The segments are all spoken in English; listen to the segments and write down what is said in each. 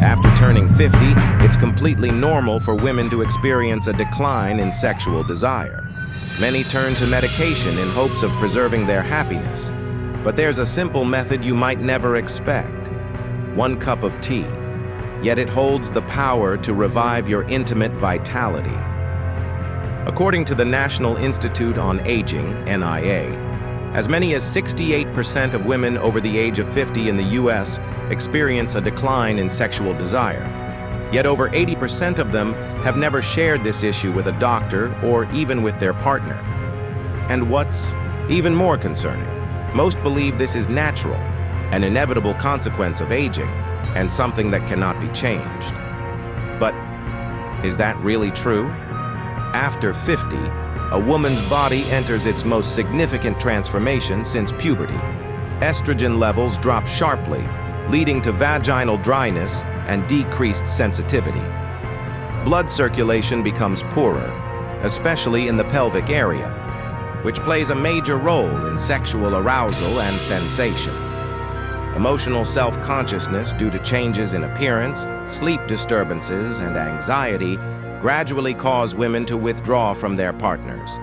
After turning 50, it's completely normal for women to experience a decline in sexual desire. Many turn to medication in hopes of preserving their happiness. But there's a simple method you might never expect. 1 cup of tea. Yet it holds the power to revive your intimate vitality. According to the National Institute on Aging, NIA, as many as 68% of women over the age of 50 in the U.S. experience a decline in sexual desire. Yet over 80% of them have never shared this issue with a doctor or even with their partner. And what's even more concerning, most believe this is natural, an inevitable consequence of aging, and something that cannot be changed. But is that really true? After 50, a woman's body enters its most significant transformation since puberty. Estrogen levels drop sharply, leading to vaginal dryness and decreased sensitivity. Blood circulation becomes poorer, especially in the pelvic area, which plays a major role in sexual arousal and sensation. Emotional self-consciousness due to changes in appearance, sleep disturbances, and anxiety gradually cause women to withdraw from their partners.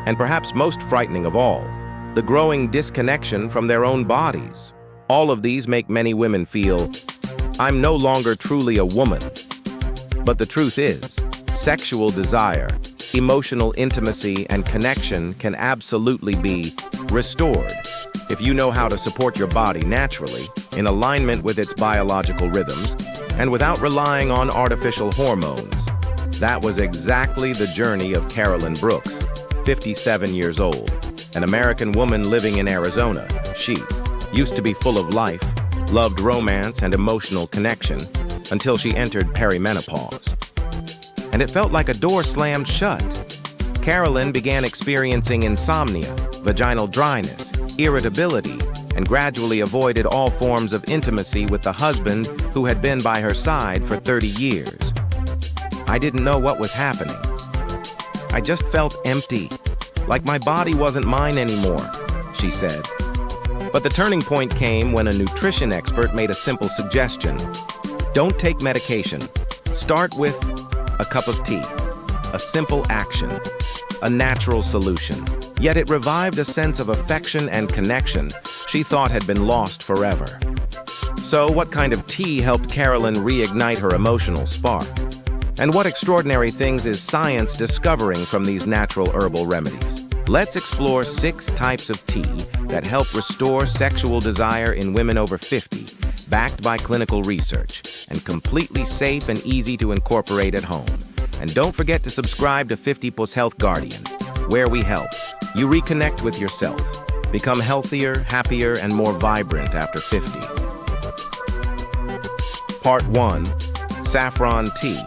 And perhaps most frightening of all, the growing disconnection from their own bodies. All of these make many women feel, I'm no longer truly a woman. But the truth is, sexual desire, emotional intimacy, and connection can absolutely be restored if you know how to support your body naturally, in alignment with its biological rhythms, and without relying on artificial hormones. That was exactly the journey of Carolyn Brooks, 57 years old, an American woman living in Arizona. She used to be full of life, loved romance and emotional connection, until she entered perimenopause. And it felt like a door slammed shut. Carolyn began experiencing insomnia, vaginal dryness, irritability, and gradually avoided all forms of intimacy with the husband who had been by her side for 30 years. I didn't know what was happening. I just felt empty, like my body wasn't mine anymore, she said. But the turning point came when a nutrition expert made a simple suggestion. Don't take medication. Start with a cup of tea, a simple action, a natural solution. Yet it revived a sense of affection and connection she thought had been lost forever. So what kind of tea helped Carolyn reignite her emotional spark? And what extraordinary things is science discovering from these natural herbal remedies? Let's explore 6 types of tea that help restore sexual desire in women over 50, backed by clinical research, and completely safe and easy to incorporate at home. And don't forget to subscribe to 50 Plus Health Guardian, where we help you reconnect with yourself, become healthier, happier, and more vibrant after 50. Part 1. Saffron Tea,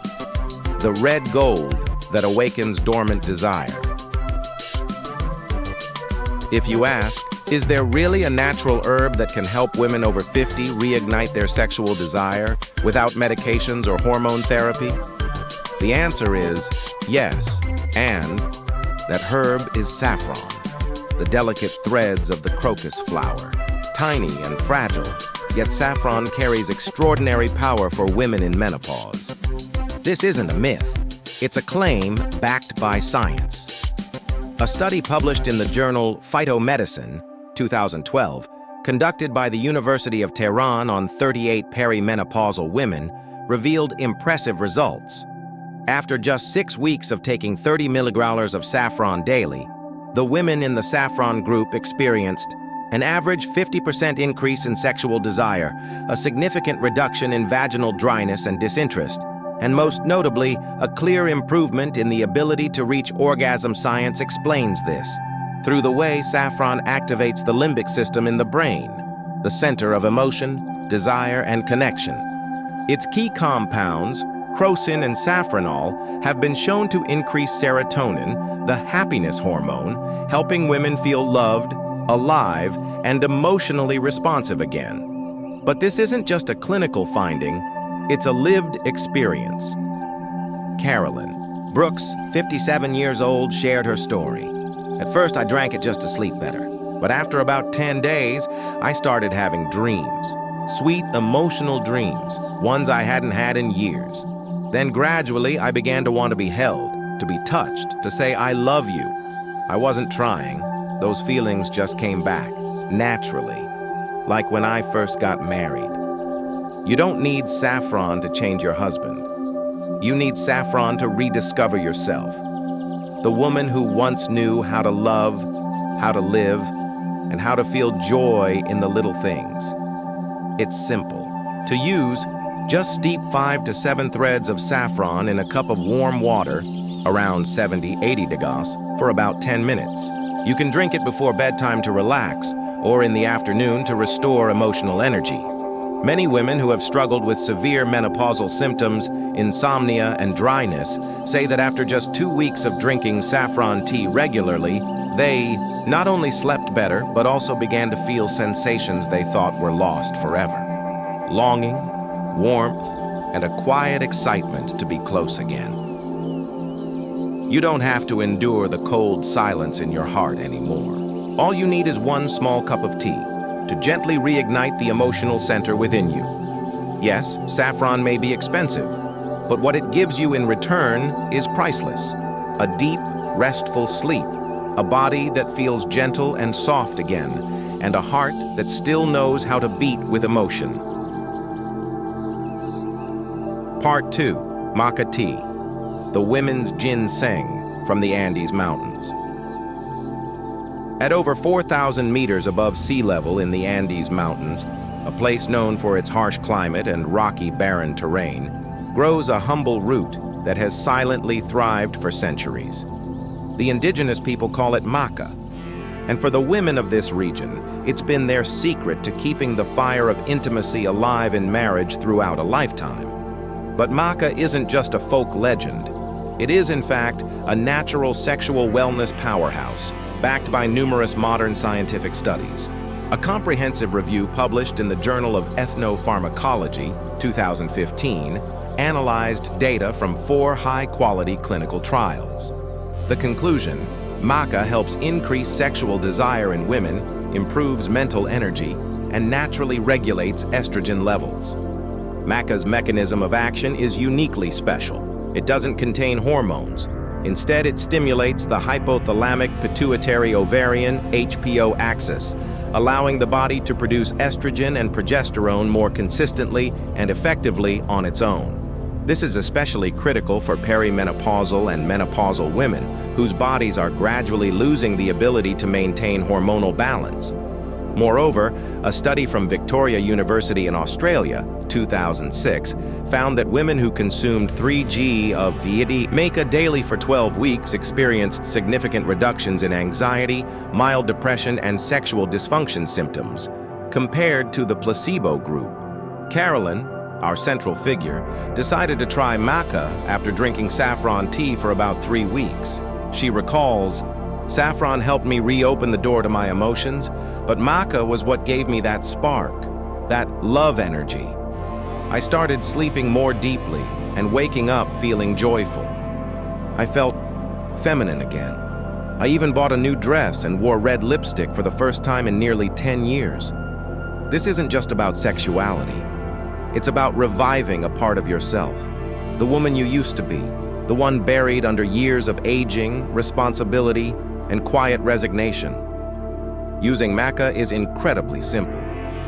the red gold that awakens dormant desire. If you ask, is there really a natural herb that can help women over 50 reignite their sexual desire without medications or hormone therapy? The answer is yes, and that herb is saffron, the delicate threads of the crocus flower. Tiny and fragile, yet saffron carries extraordinary power for women in menopause. This isn't a myth, it's a claim backed by science. A study published in the journal Phytomedicine, 2012, conducted by the University of Tehran on 38 perimenopausal women, revealed impressive results. After just 6 weeks of taking 30 milligrams of saffron daily, the women in the saffron group experienced an average 50% increase in sexual desire, a significant reduction in vaginal dryness and disinterest, and most notably, a clear improvement in the ability to reach orgasm. Science explains this through the way saffron activates the limbic system in the brain, the center of emotion, desire, and connection. Its key compounds, crocin and safranol, have been shown to increase serotonin, the happiness hormone, helping women feel loved, alive, and emotionally responsive again. But this isn't just a clinical finding, it's a lived experience. Carolyn Brooks, 57 years old, shared her story. At first, I drank it just to sleep better. But after about 10 days, I started having dreams. Sweet, emotional dreams, ones I hadn't had in years. Then gradually, I began to want to be held, to be touched, to say, "I love you." I wasn't trying. Those feelings just came back, naturally, like when I first got married. You don't need saffron to change your husband. You need saffron to rediscover yourself. The woman who once knew how to love, how to live, and how to feel joy in the little things. It's simple. To use, just steep 5 to 7 threads of saffron in a cup of warm water, around 70-80 degrees, for about 10 minutes. You can drink it before bedtime to relax, or in the afternoon to restore emotional energy. Many women who have struggled with severe menopausal symptoms, insomnia, and dryness say that after just 2 weeks of drinking saffron tea regularly, they not only slept better, but also began to feel sensations they thought were lost forever. Longing, warmth, and a quiet excitement to be close again. You don't have to endure the cold silence in your heart anymore. All you need is one small cup of tea to gently reignite the emotional center within you. Yes, saffron may be expensive, but what it gives you in return is priceless. A deep, restful sleep, a body that feels gentle and soft again, and a heart that still knows how to beat with emotion. Part 2, Maca Tea, the women's ginseng from the Andes Mountains. At over 4,000 meters above sea level in the Andes Mountains, a place known for its harsh climate and rocky, barren terrain, grows a humble root that has silently thrived for centuries. The indigenous people call it maca, and for the women of this region, it's been their secret to keeping the fire of intimacy alive in marriage throughout a lifetime. But maca isn't just a folk legend. It is, in fact, a natural sexual wellness powerhouse, backed by numerous modern scientific studies. A comprehensive review published in the Journal of Ethnopharmacology, 2015, analyzed data from 4 high-quality clinical trials. The conclusion: maca helps increase sexual desire in women, improves mental energy, and naturally regulates estrogen levels. Maca's mechanism of action is uniquely special. It doesn't contain hormones. Instead, it stimulates the hypothalamic-pituitary-ovarian (HPO) axis, allowing the body to produce estrogen and progesterone more consistently and effectively on its own. This is especially critical for perimenopausal and menopausal women whose bodies are gradually losing the ability to maintain hormonal balance. Moreover, a study from Victoria University in Australia, 2006, found that women who consumed 3 g of maca daily for 12 weeks experienced significant reductions in anxiety, mild depression, and sexual dysfunction symptoms, compared to the placebo group. Carolyn, our central figure, decided to try maca after drinking saffron tea for about 3 weeks. She recalls, "Saffron helped me reopen the door to my emotions, but maca was what gave me that spark, that love energy. I started sleeping more deeply and waking up feeling joyful. I felt feminine again. I even bought a new dress and wore red lipstick for the first time in nearly 10 years. This isn't just about sexuality. It's about reviving a part of yourself, the woman you used to be, the one buried under years of aging, responsibility, and quiet resignation. Using maca is incredibly simple.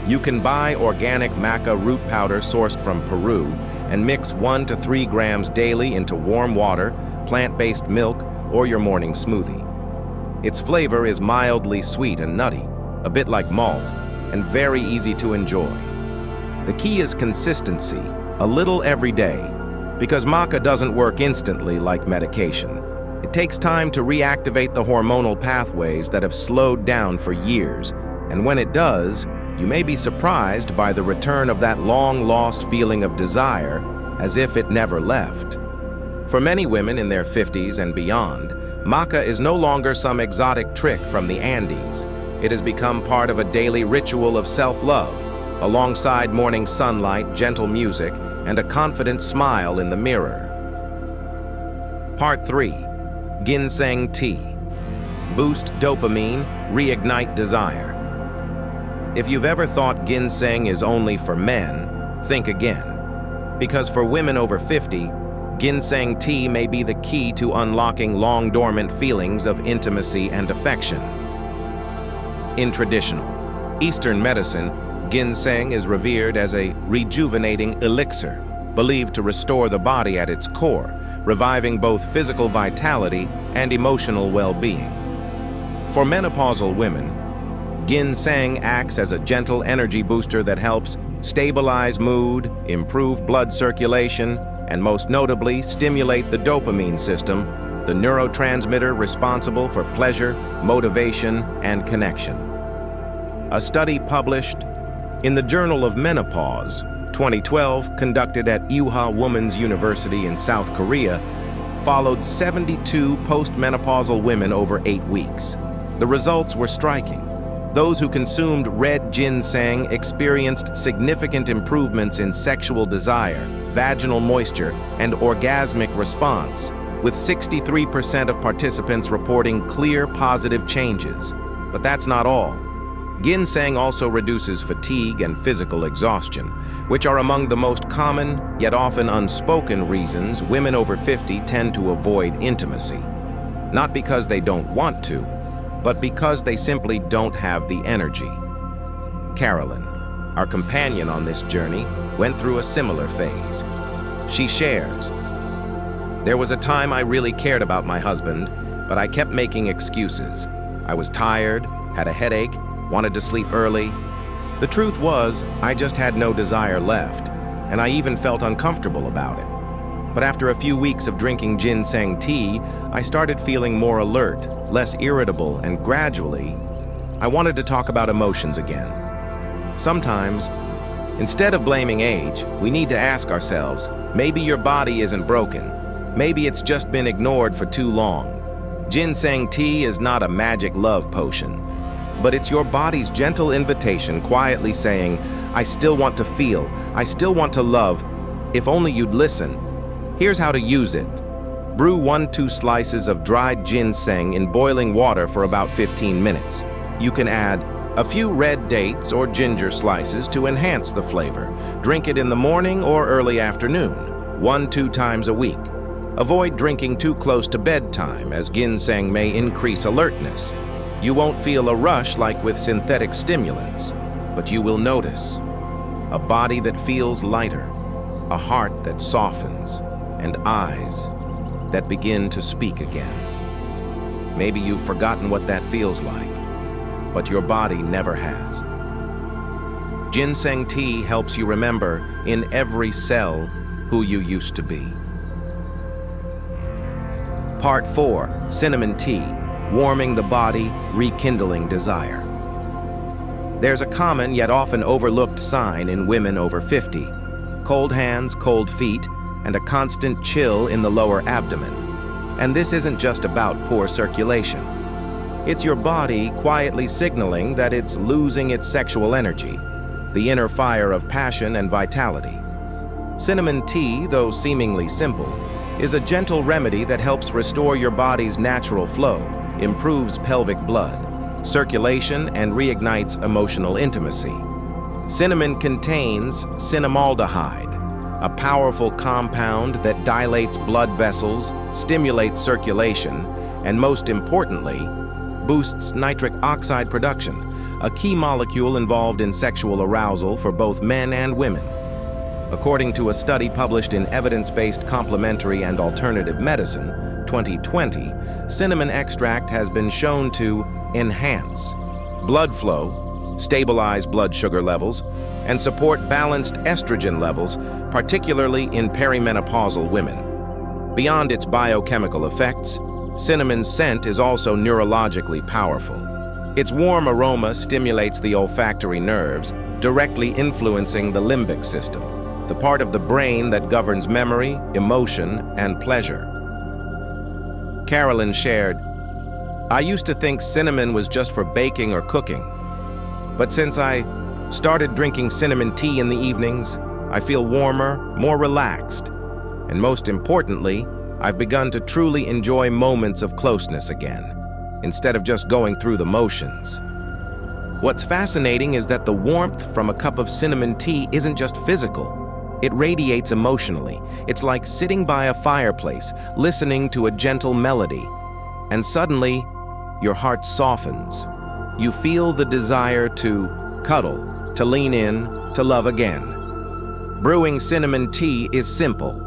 You can buy organic maca root powder sourced from Peru and mix 1 to 3 grams daily into warm water, plant-based milk, or your morning smoothie. Its flavor is mildly sweet and nutty, a bit like malt, and very easy to enjoy. The key is consistency, a little every day, because maca doesn't work instantly like medication. It takes time to reactivate the hormonal pathways that have slowed down for years, and when it does, you may be surprised by the return of that long-lost feeling of desire, as if it never left. For many women in their 50s and beyond, maca is no longer some exotic trick from the Andes. It has become part of a daily ritual of self-love, alongside morning sunlight, gentle music, and a confident smile in the mirror. Part 3. Ginseng Tea. Boost dopamine, reignite desire. If you've ever thought ginseng is only for men, think again. Because for women over 50, ginseng tea may be the key to unlocking long-dormant feelings of intimacy and affection. In traditional Eastern medicine, ginseng is revered as a rejuvenating elixir, believed to restore the body at its core, reviving both physical vitality and emotional well-being. For menopausal women, ginseng acts as a gentle energy booster that helps stabilize mood, improve blood circulation, and most notably stimulate the dopamine system, the neurotransmitter responsible for pleasure, motivation, and connection. A study published in the Journal of Menopause, 2012, conducted at Yuha Women's University in South Korea, followed 72 postmenopausal women over 8 weeks. The results were striking. Those who consumed red ginseng experienced significant improvements in sexual desire, vaginal moisture, and orgasmic response, with 63% of participants reporting clear positive changes. But that's not all. Ginseng also reduces fatigue and physical exhaustion, which are among the most common, yet often unspoken reasons women over 50 tend to avoid intimacy. Not because they don't want to, but because they simply don't have the energy. Carolyn, our companion on this journey, went through a similar phase. She shares, "There was a time I really cared about my husband, but I kept making excuses. I was tired, had a headache, wanted to sleep early. The truth was, I just had no desire left, and I even felt uncomfortable about it. But after a few weeks of drinking ginseng tea, I started feeling more alert, less irritable, and gradually, I wanted to talk about emotions again." Sometimes, instead of blaming age, we need to ask ourselves, maybe your body isn't broken. Maybe it's just been ignored for too long. Ginseng tea is not a magic love potion, but it's your body's gentle invitation quietly saying, "I still want to feel, I still want to love, if only you'd listen." Here's how to use it. Brew 1-2 slices of dried ginseng in boiling water for about 15 minutes. You can add a few red dates or ginger slices to enhance the flavor. Drink it in the morning or early afternoon, 1-2 times a week. Avoid drinking too close to bedtime, as ginseng may increase alertness. You won't feel a rush like with synthetic stimulants, but you will notice a body that feels lighter, a heart that softens, and eyes that begin to speak again. Maybe you've forgotten what that feels like, but your body never has. Ginseng tea helps you remember in every cell who you used to be. Part 4, cinnamon tea, warming the body, rekindling desire. There's a common yet often overlooked sign in women over 50. Cold hands, cold feet, and a constant chill in the lower abdomen. And this isn't just about poor circulation. It's your body quietly signaling that it's losing its sexual energy, the inner fire of passion and vitality. Cinnamon tea, though seemingly simple, is a gentle remedy that helps restore your body's natural flow, improves pelvic blood, circulation, and reignites emotional intimacy. Cinnamon contains cinnamaldehyde, a powerful compound that dilates blood vessels, stimulates circulation, and most importantly, boosts nitric oxide production, a key molecule involved in sexual arousal for both men and women. According to a study published in Evidence-Based Complementary and Alternative Medicine, 2020, cinnamon extract has been shown to enhance blood flow, stabilize blood sugar levels, and support balanced estrogen levels, particularly in perimenopausal women. Beyond its biochemical effects, cinnamon's scent is also neurologically powerful. Its warm aroma stimulates the olfactory nerves, directly influencing the limbic system, the part of the brain that governs memory, emotion, and pleasure. Carolyn shared, "I used to think cinnamon was just for baking or cooking, but since I started drinking cinnamon tea in the evenings, I feel warmer, more relaxed, and most importantly, I've begun to truly enjoy moments of closeness again, instead of just going through the motions." What's fascinating is that the warmth from a cup of cinnamon tea isn't just physical. It radiates emotionally. It's like sitting by a fireplace, listening to a gentle melody. And suddenly, your heart softens. You feel the desire to cuddle, to lean in, to love again. Brewing cinnamon tea is simple.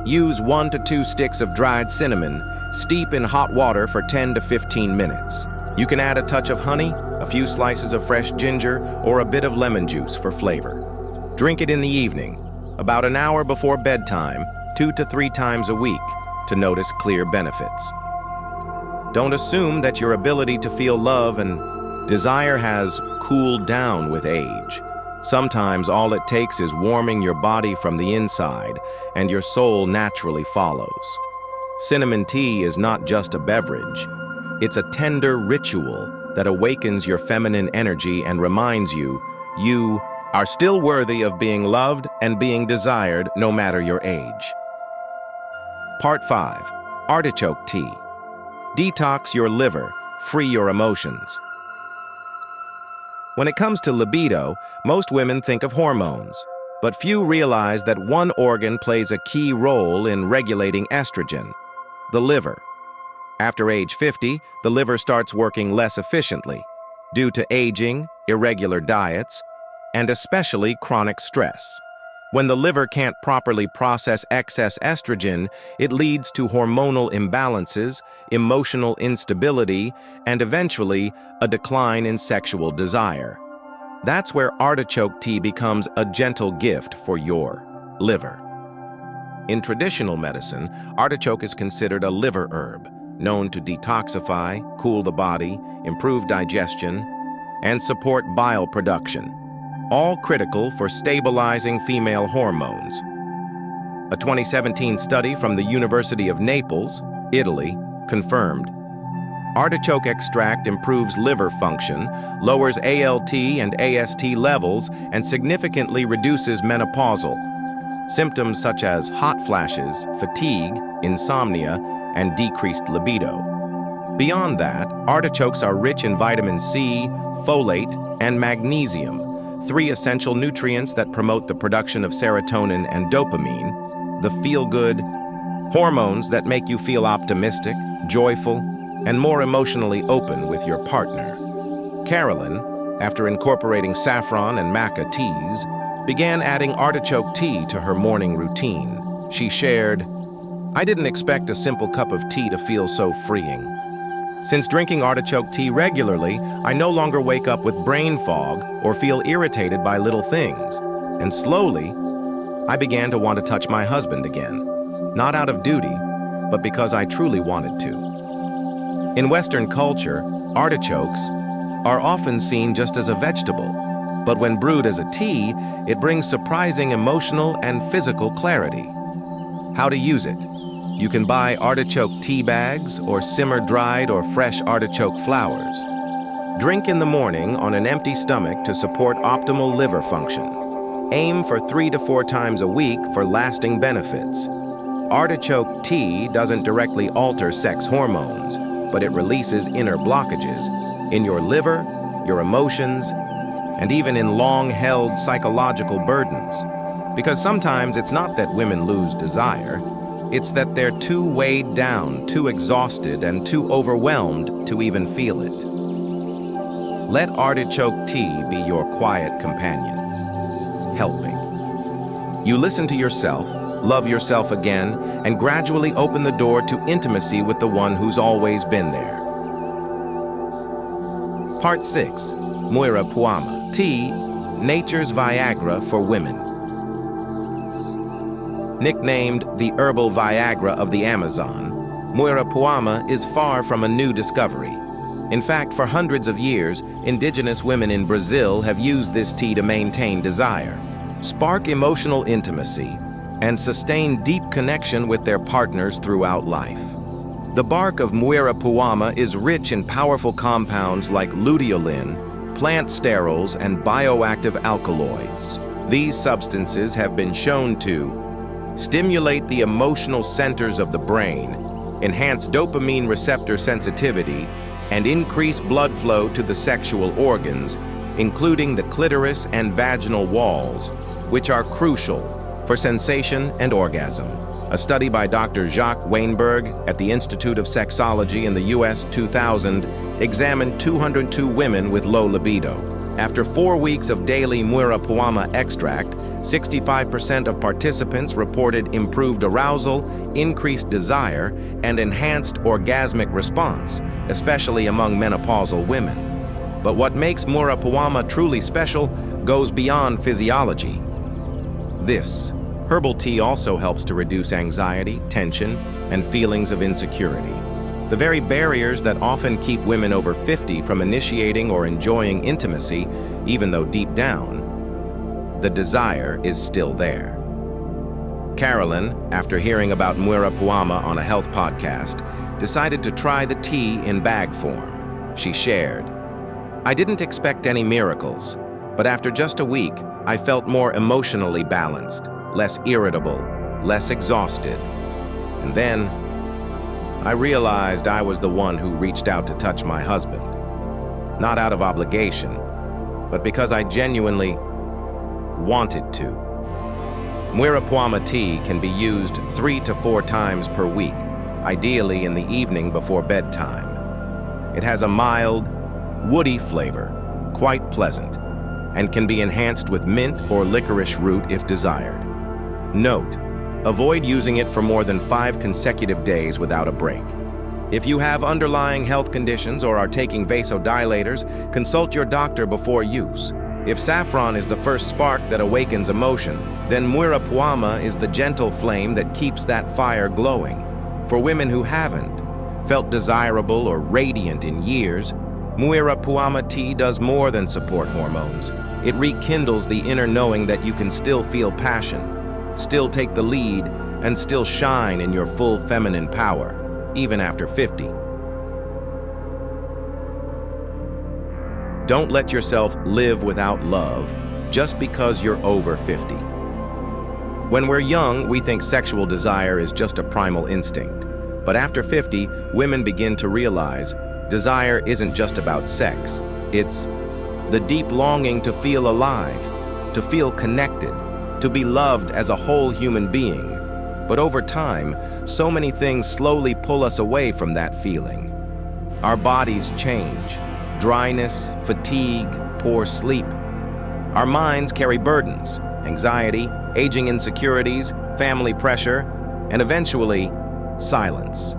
Use 1 to 2 sticks of dried cinnamon, steep in hot water for 10 to 15 minutes. You can add a touch of honey, a few slices of fresh ginger, or a bit of lemon juice for flavor. Drink it in the evening, about an hour before bedtime, 2 to 3 times a week, to notice clear benefits. Don't assume that your ability to feel love and desire has cooled down with age. Sometimes all it takes is warming your body from the inside, and your soul naturally follows. Cinnamon tea is not just a beverage. It's a tender ritual that awakens your feminine energy and reminds you, you are still worthy of being loved and being desired no matter your age. Part 5. Artichoke tea. Detox your liver, free your emotions. When it comes to libido, most women think of hormones, but few realize that one organ plays a key role in regulating estrogen: the liver. After age 50, the liver starts working less efficiently due to aging, irregular diets, and especially chronic stress. When the liver can't properly process excess estrogen, it leads to hormonal imbalances, emotional instability, and eventually a decline in sexual desire. That's where artichoke tea becomes a gentle gift for your liver. In traditional medicine, artichoke is considered a liver herb, known to detoxify, cool the body, improve digestion, and support bile production, all critical for stabilizing female hormones. A 2017 study from the University of Naples, Italy, confirmed artichoke extract improves liver function, lowers ALT and AST levels, and significantly reduces menopausal symptoms such as hot flashes, fatigue, insomnia, and decreased libido. Beyond that, artichokes are rich in vitamin C, folate, and magnesium, 3 essential nutrients that promote the production of serotonin and dopamine, the feel-good hormones that make you feel optimistic, joyful, and more emotionally open with your partner. Carolyn, after incorporating saffron and maca teas, began adding artichoke tea to her morning routine. She shared, "I didn't expect a simple cup of tea to feel so freeing. Since drinking artichoke tea regularly, I no longer wake up with brain fog or feel irritated by little things. And slowly, I began to want to touch my husband again, not out of duty, but because I truly wanted to." In Western culture, artichokes are often seen just as a vegetable, but when brewed as a tea, it brings surprising emotional and physical clarity. How to use it? You can buy artichoke tea bags or simmer dried or fresh artichoke flowers. Drink in the morning on an empty stomach to support optimal liver function. Aim for 3 to 4 times a week for lasting benefits. Artichoke tea doesn't directly alter sex hormones, but it releases inner blockages in your liver, your emotions, and even in long-held psychological burdens. Because sometimes it's not that women lose desire, it's that they're too weighed down, too exhausted, and too overwhelmed to even feel it. Let artichoke tea be your quiet companion, helping. You listen to yourself, love yourself again, and gradually open the door to intimacy with the one who's always been there. Part 6. Muira Puama. Tea, nature's Viagra for women. Nicknamed the herbal Viagra of the Amazon, Muira Puama is far from a new discovery. In fact, for hundreds of years, indigenous women in Brazil have used this tea to maintain desire, spark emotional intimacy, and sustain deep connection with their partners throughout life. The bark of Muira Puama is rich in powerful compounds like luteolin, plant sterols, and bioactive alkaloids. These substances have been shown to stimulate the emotional centers of the brain, enhance dopamine receptor sensitivity, and increase blood flow to the sexual organs, including the clitoris and vaginal walls, which are crucial for sensation and orgasm. A study by Dr. Jacques Weinberg at the Institute of Sexology in the US 2000 examined 202 women with low libido. After 4 weeks of daily Muirapuama extract, 65% of participants reported improved arousal, increased desire, and enhanced orgasmic response, especially among menopausal women. But what makes Muirapuama truly special goes beyond physiology. This herbal tea also helps to reduce anxiety, tension, and feelings of insecurity. The very barriers that often keep women over 50 from initiating or enjoying intimacy, even though deep down, the desire is still there. Carolyn, after hearing about Muirapuama on a health podcast, decided to try the tea in bag form. She shared, "I didn't expect any miracles, but after just a week, I felt more emotionally balanced, less irritable, less exhausted. And then, I realized I was the one who reached out to touch my husband. Not out of obligation, but because I genuinely wanted to." Muirapuama tea can be used 3 to 4 times per week, ideally in the evening before bedtime. It has a mild, woody flavor, quite pleasant, and can be enhanced with mint or licorice root if desired. Note: avoid using it for more than 5 consecutive days without a break. If you have underlying health conditions or are taking vasodilators, consult your doctor before use. If saffron is the first spark that awakens emotion, then Muirapuama is the gentle flame that keeps that fire glowing. For women who haven't felt desirable or radiant in years, Muirapuama tea does more than support hormones. It rekindles the inner knowing that you can still feel passion, still take the lead, and still shine in your full feminine power, even after 50. Don't let yourself live without love just because you're over 50. When we're young, we think sexual desire is just a primal instinct. But after 50, women begin to realize desire isn't just about sex. It's the deep longing to feel alive, to feel connected, to be loved as a whole human being. But over time, so many things slowly pull us away from that feeling. Our bodies change. Dryness, fatigue, poor sleep. Our minds carry burdens, anxiety, aging insecurities, family pressure, and eventually, silence.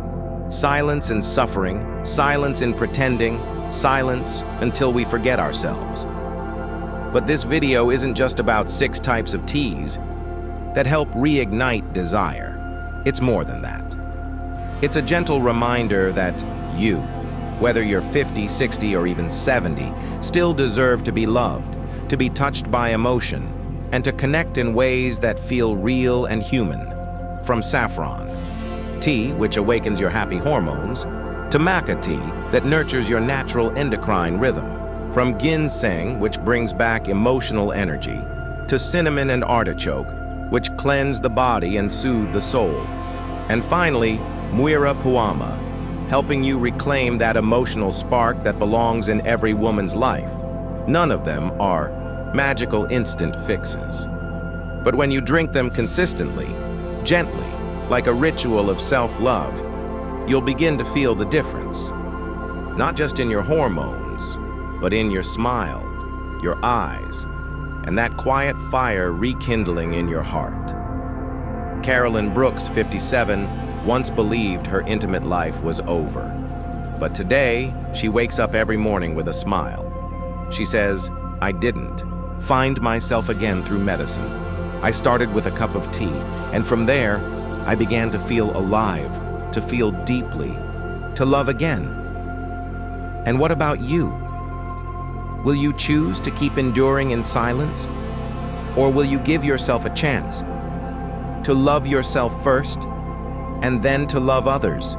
Silence in suffering, silence in pretending, silence until we forget ourselves. But this video isn't just about 6 types of teas that help reignite desire. It's more than that. It's a gentle reminder that you, whether you're 50, 60, or even 70, still deserve to be loved, to be touched by emotion, and to connect in ways that feel real and human. From saffron tea, which awakens your happy hormones, to maca tea that nurtures your natural endocrine rhythm. From ginseng, which brings back emotional energy, to cinnamon and artichoke, which cleanse the body and soothe the soul. And finally, Muirapuama, helping you reclaim that emotional spark that belongs in every woman's life. None of them are magical instant fixes. But when you drink them consistently, gently, like a ritual of self-love, you'll begin to feel the difference. Not just in your hormones, but in your smile, your eyes, and that quiet fire rekindling in your heart. Carolyn Brooks, 57, once believed her intimate life was over. But today, she wakes up every morning with a smile. She says, "I didn't find myself again through medicine. I started with a cup of tea, and from there, I began to feel alive, to feel deeply, to love again." And what about you? Will you choose to keep enduring in silence? Or will you give yourself a chance to love yourself first, and then to love others?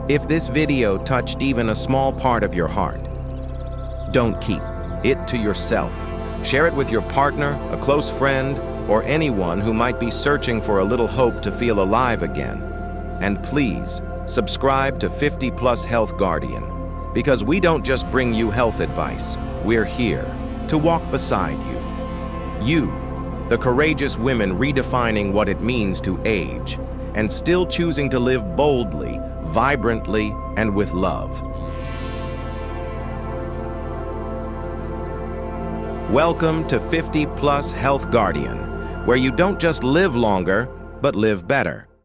If this video touched even a small part of your heart, don't keep it to yourself. Share it with your partner, a close friend, or anyone who might be searching for a little hope to feel alive again. And please, Subscribe to 50 Plus Health Guardian, because we don't just bring you health advice, we're here to walk beside you. You, the courageous women redefining what it means to age, and still choosing to live boldly, vibrantly, and with love. Welcome to 50 Plus Health Guardian, where you don't just live longer, but live better.